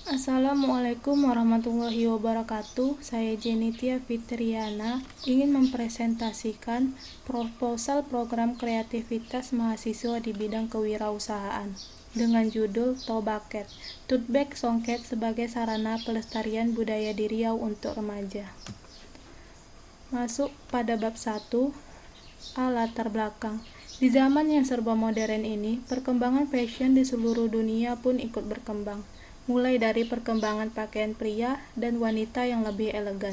Assalamualaikum warahmatullahi wabarakatuh. Saya Jenitia Fitriana ingin mempresentasikan proposal program kreativitas mahasiswa di bidang kewirausahaan dengan judul Tobaket, Tote Bag Songket sebagai sarana pelestarian budaya di Riau untuk remaja. Masuk pada bab 1, latar belakang. Di zaman yang serba modern ini, perkembangan fashion di seluruh dunia pun ikut berkembang. Mulai dari perkembangan pakaian pria dan wanita yang lebih elegan,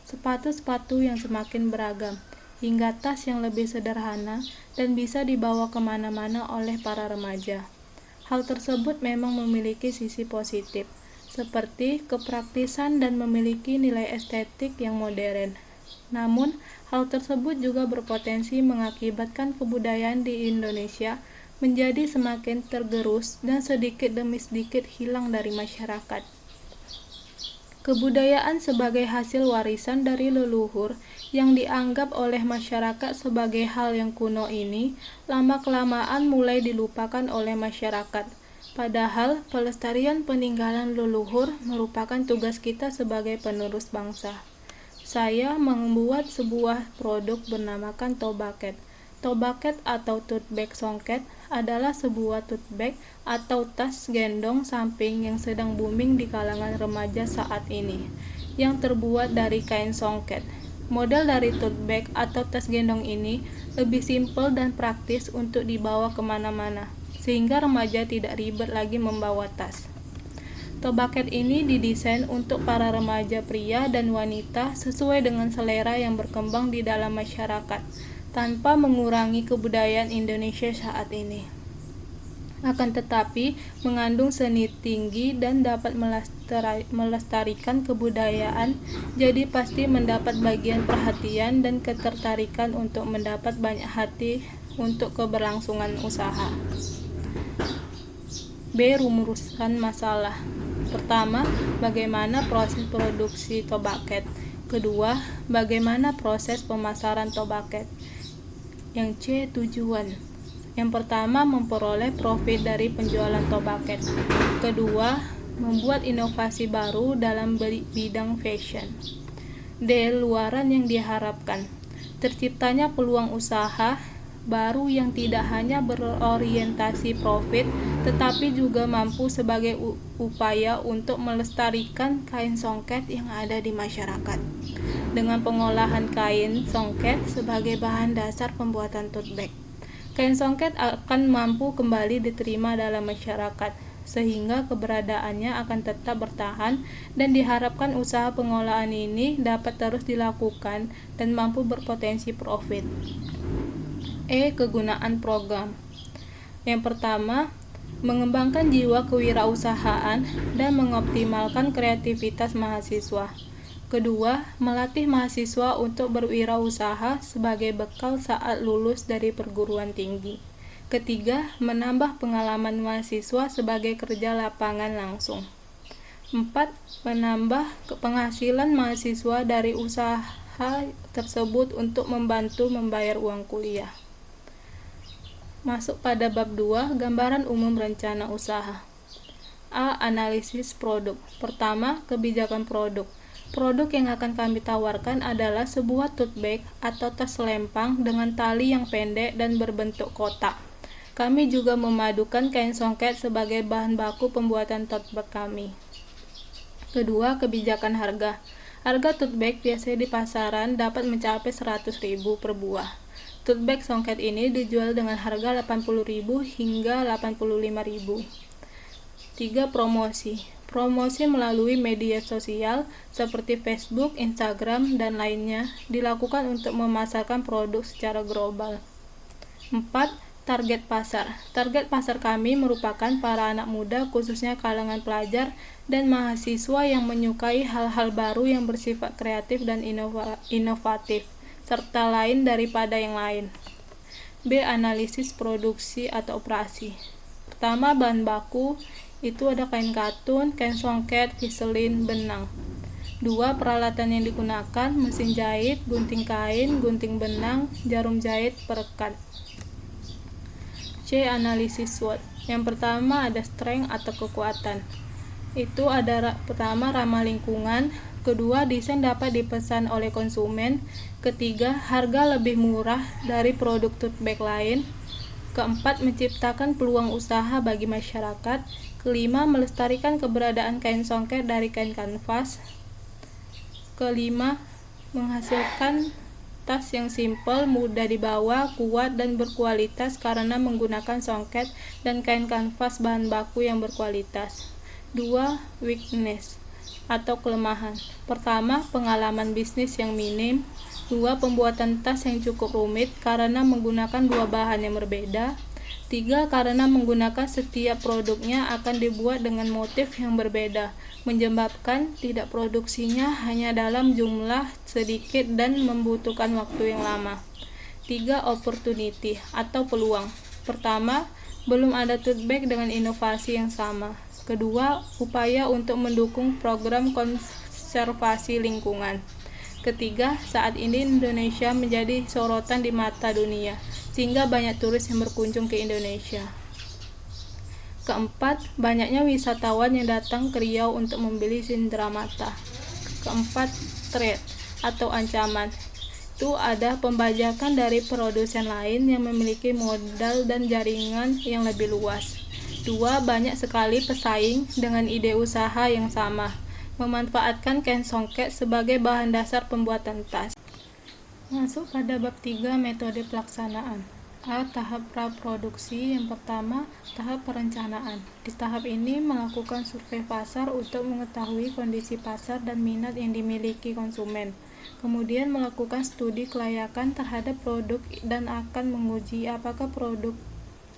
sepatu-sepatu yang semakin beragam, hingga tas yang lebih sederhana dan bisa dibawa kemana-mana oleh para remaja. Hal tersebut memang memiliki sisi positif, seperti kepraktisan dan memiliki nilai estetik yang modern. Namun, hal tersebut juga berpotensi mengakibatkan kebudayaan di Indonesia menjadi semakin tergerus dan sedikit demi sedikit hilang dari masyarakat. Kebudayaan sebagai hasil warisan dari leluhur yang dianggap oleh masyarakat sebagai hal yang kuno ini lama-kelamaan mulai dilupakan oleh masyarakat. Padahal pelestarian peninggalan leluhur merupakan tugas kita sebagai penerus bangsa. Saya membuat sebuah produk bernamakan Tobaket. Tobaket atau tote bag songket adalah sebuah tote bag atau tas gendong samping yang sedang booming di kalangan remaja saat ini, yang terbuat dari kain songket. Model dari tote bag atau tas gendong ini lebih simpel dan praktis untuk dibawa kemana-mana, sehingga remaja tidak ribet lagi membawa tas. Tobaket ini didesain untuk para remaja pria dan wanita sesuai dengan selera yang berkembang di dalam masyarakat, tanpa mengurangi kebudayaan Indonesia saat ini. Akan tetapi, mengandung seni tinggi dan dapat melestarikan kebudayaan, jadi pasti mendapat bagian perhatian dan ketertarikan untuk mendapat banyak hati untuk keberlangsungan usaha. B. Rumusan masalah. Pertama, bagaimana proses produksi Tobaket. Kedua, bagaimana proses pemasaran Tobaket. Yang C. Tujuan. Yang pertama, memperoleh profit dari penjualan Tobaket. Kedua, membuat inovasi baru dalam bidang fashion. D. Luaran yang diharapkan. Terciptanya peluang usaha baru yang tidak hanya berorientasi profit, tetapi juga mampu sebagai upaya untuk melestarikan kain songket yang ada di masyarakat, dengan pengolahan kain songket sebagai bahan dasar pembuatan tote bag. Kain songket akan mampu kembali diterima dalam masyarakat, sehingga keberadaannya akan tetap bertahan dan diharapkan usaha pengolahan ini dapat terus dilakukan dan mampu berpotensi profit. E. Kegunaan program. Yang pertama, mengembangkan jiwa kewirausahaan dan mengoptimalkan kreativitas mahasiswa. Kedua, melatih mahasiswa untuk berwirausaha sebagai bekal saat lulus dari perguruan tinggi. Ketiga, menambah pengalaman mahasiswa sebagai kerja lapangan langsung. 4. Menambah penghasilan mahasiswa dari usaha tersebut untuk membantu membayar uang kuliah. Masuk pada bab 2, gambaran umum rencana usaha. A. Analisis produk. Pertama, kebijakan produk. Produk yang akan kami tawarkan adalah sebuah tote bag atau tas selempang dengan tali yang pendek dan berbentuk kotak. Kami juga memadukan kain songket sebagai bahan baku pembuatan tote bag kami. Kedua, kebijakan harga. Harga tote bag biasanya di pasaran dapat mencapai 100.000 per buah. Tote bag songket ini dijual dengan harga 80.000 hingga 85.000. 3. Promosi. Promosi melalui media sosial seperti Facebook, Instagram, dan lainnya dilakukan untuk memasarkan produk secara global. 4. Target pasar. Target pasar kami merupakan para anak muda, khususnya kalangan pelajar dan mahasiswa yang menyukai hal-hal baru yang bersifat kreatif dan inovatif, serta lain daripada yang lain. B. Analisis produksi atau operasi. Pertama, bahan baku itu ada kain katun, kain songket, viselin, benang. 2. Peralatan yang digunakan, mesin jahit, gunting kain, gunting benang, jarum jahit, perekat. C. Analisis SWOT. Yang pertama ada strength atau kekuatan. itu ada pertama ramah lingkungan, kedua desain dapat dipesan oleh konsumen, ketiga harga lebih murah dari produk tote bag lain, keempat menciptakan peluang usaha bagi masyarakat, kelima melestarikan keberadaan kain songket dari kain kanvas, kelima menghasilkan tas yang simpel, mudah dibawa, kuat dan berkualitas karena menggunakan songket dan kain kanvas bahan baku yang berkualitas. 2. Weakness atau kelemahan. Pertama, pengalaman bisnis yang minim. 2. Pembuatan tas yang cukup rumit karena menggunakan dua bahan yang berbeda. 3. Karena menggunakan setiap produknya akan dibuat dengan motif yang berbeda, menyebabkan tidak produksinya hanya dalam jumlah sedikit dan membutuhkan waktu yang lama. 3. Opportunity atau peluang. Pertama, belum ada tote bag dengan inovasi yang sama. Kedua, upaya untuk mendukung program konservasi lingkungan. Ketiga, saat ini Indonesia menjadi sorotan di mata dunia, sehingga banyak turis yang berkunjung ke Indonesia. Keempat, banyaknya wisatawan yang datang ke Riau untuk membeli cindera mata. Keempat, threat atau ancaman. Itu ada pembajakan dari produsen lain yang memiliki modal dan jaringan yang lebih luas. 2. Banyak sekali pesaing dengan ide usaha yang sama, memanfaatkan kain songket sebagai bahan dasar pembuatan tas. Masuk pada bab 3 metode pelaksanaan. A. Tahap praproduksi. Yang pertama, tahap perencanaan. Di tahap ini melakukan survei pasar untuk mengetahui kondisi pasar dan minat yang dimiliki konsumen. Kemudian melakukan studi kelayakan terhadap produk dan akan menguji apakah produk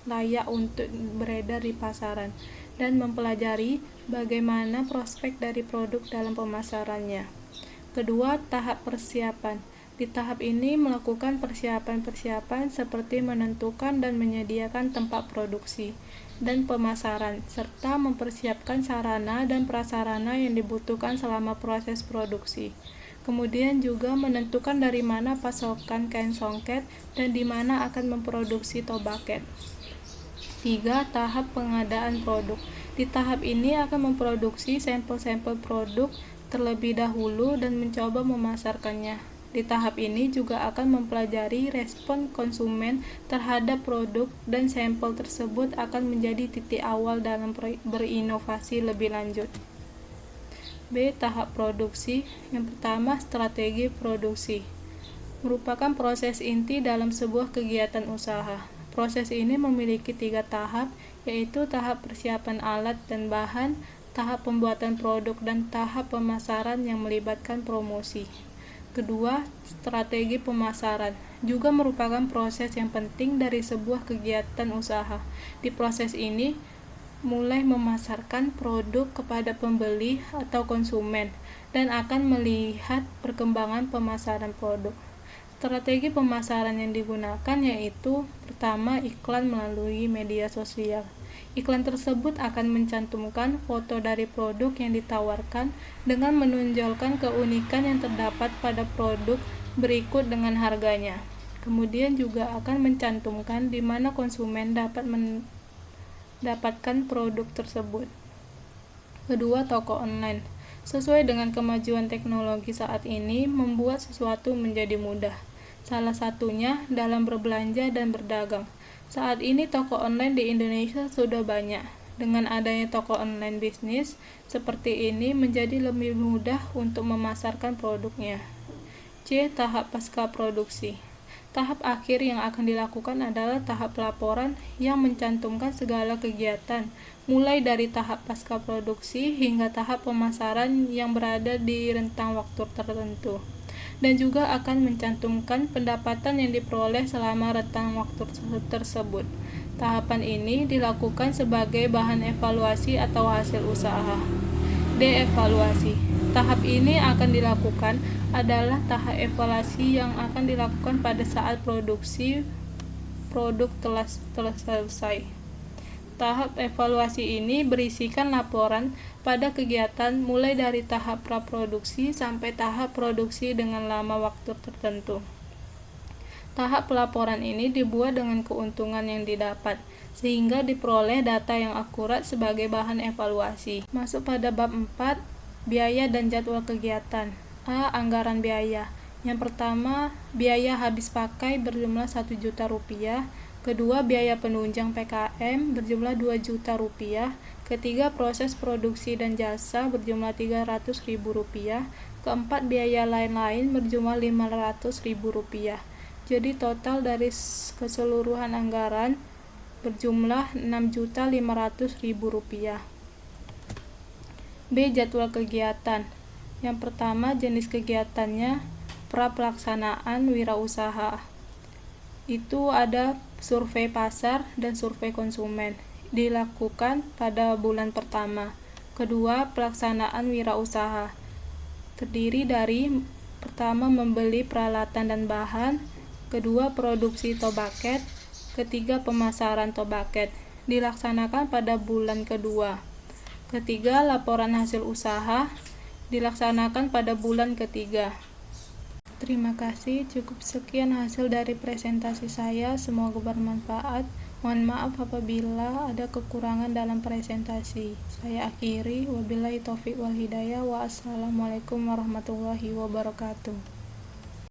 layak untuk beredar di pasaran dan mempelajari bagaimana prospek dari produk dalam pemasarannya. Kedua, tahap persiapan. Di tahap ini melakukan persiapan-persiapan seperti menentukan dan menyediakan tempat produksi dan pemasaran, serta mempersiapkan sarana dan prasarana yang dibutuhkan selama proses produksi. Kemudian juga menentukan dari mana pasokan kain songket dan di mana akan memproduksi tote bucket. 3. Tahap pengadaan produk. Di tahap ini akan memproduksi sampel-sampel produk terlebih dahulu dan mencoba memasarkannya. Di tahap ini juga akan mempelajari respon konsumen terhadap produk dan sampel tersebut akan menjadi titik awal dalam berinovasi lebih lanjut. B. Tahap produksi. Yang pertama, strategi produksi. Merupakan proses inti dalam sebuah kegiatan usaha. Proses ini memiliki 3 tahap, yaitu tahap persiapan alat dan bahan, tahap pembuatan produk, dan tahap pemasaran yang melibatkan promosi. Kedua, strategi pemasaran juga merupakan proses yang penting dari sebuah kegiatan usaha. Di proses ini, mulai memasarkan produk kepada pembeli atau konsumen, dan akan melihat perkembangan pemasaran produk. Strategi pemasaran yang digunakan yaitu pertama, iklan melalui media sosial. Iklan tersebut akan mencantumkan foto dari produk yang ditawarkan dengan menonjolkan keunikan yang terdapat pada produk berikut dengan harganya. Kemudian juga akan mencantumkan di mana konsumen dapat mendapatkan produk tersebut. Kedua, toko online. Sesuai dengan kemajuan teknologi saat ini, membuat sesuatu menjadi mudah. Salah satunya dalam berbelanja dan berdagang. Saat ini toko online di Indonesia sudah banyak. Dengan adanya toko online bisnis seperti ini menjadi lebih mudah untuk memasarkan produknya. C. Tahap pasca produksi. Tahap akhir yang akan dilakukan adalah tahap pelaporan yang mencantumkan segala kegiatan, mulai dari tahap pasca produksi hingga tahap pemasaran yang berada di rentang waktu tertentu, dan juga akan mencantumkan pendapatan yang diperoleh selama rentang waktu tersebut. Tahapan ini dilakukan sebagai bahan evaluasi atau hasil usaha. D. Evaluasi. Tahap ini akan dilakukan adalah tahap evaluasi yang akan dilakukan pada saat produksi produk telah selesai. Tahap evaluasi ini berisikan laporan pada kegiatan mulai dari tahap praproduksi sampai tahap produksi dengan lama waktu tertentu. Tahap pelaporan ini dibuat dengan keuntungan yang didapat. sehingga diperoleh data yang akurat sebagai bahan evaluasi. Masuk pada bab 4, biaya dan jadwal kegiatan. A. Anggaran biaya. Yang pertama, biaya habis pakai berjumlah 1 juta rupiah. Kedua, biaya penunjang PKM berjumlah 2 juta rupiah. Ketiga, proses produksi dan jasa berjumlah 300.000 rupiah. Keempat, biaya lain-lain berjumlah 500.000 rupiah. Jadi total dari keseluruhan anggaran berjumlah 6.500.000 rupiah. B. Jadwal kegiatan. Yang pertama, jenis kegiatannya pra-pelaksanaan wirausaha. Itu ada survei pasar dan survei konsumen, dilakukan pada bulan pertama. Kedua, pelaksanaan wirausaha. Terdiri dari pertama, membeli peralatan dan bahan. Kedua, produksi tobaket. Ketiga, pemasaran tobaket. Dilaksanakan pada bulan kedua. Ketiga, laporan hasil usaha. Dilaksanakan pada bulan ketiga. Terima kasih, cukup sekian hasil dari presentasi saya, semoga bermanfaat. Mohon maaf apabila ada kekurangan dalam presentasi. Saya akhiri, wabillahi taufiq wal hidayah, wa assalamualaikum warahmatullahi wabarakatuh.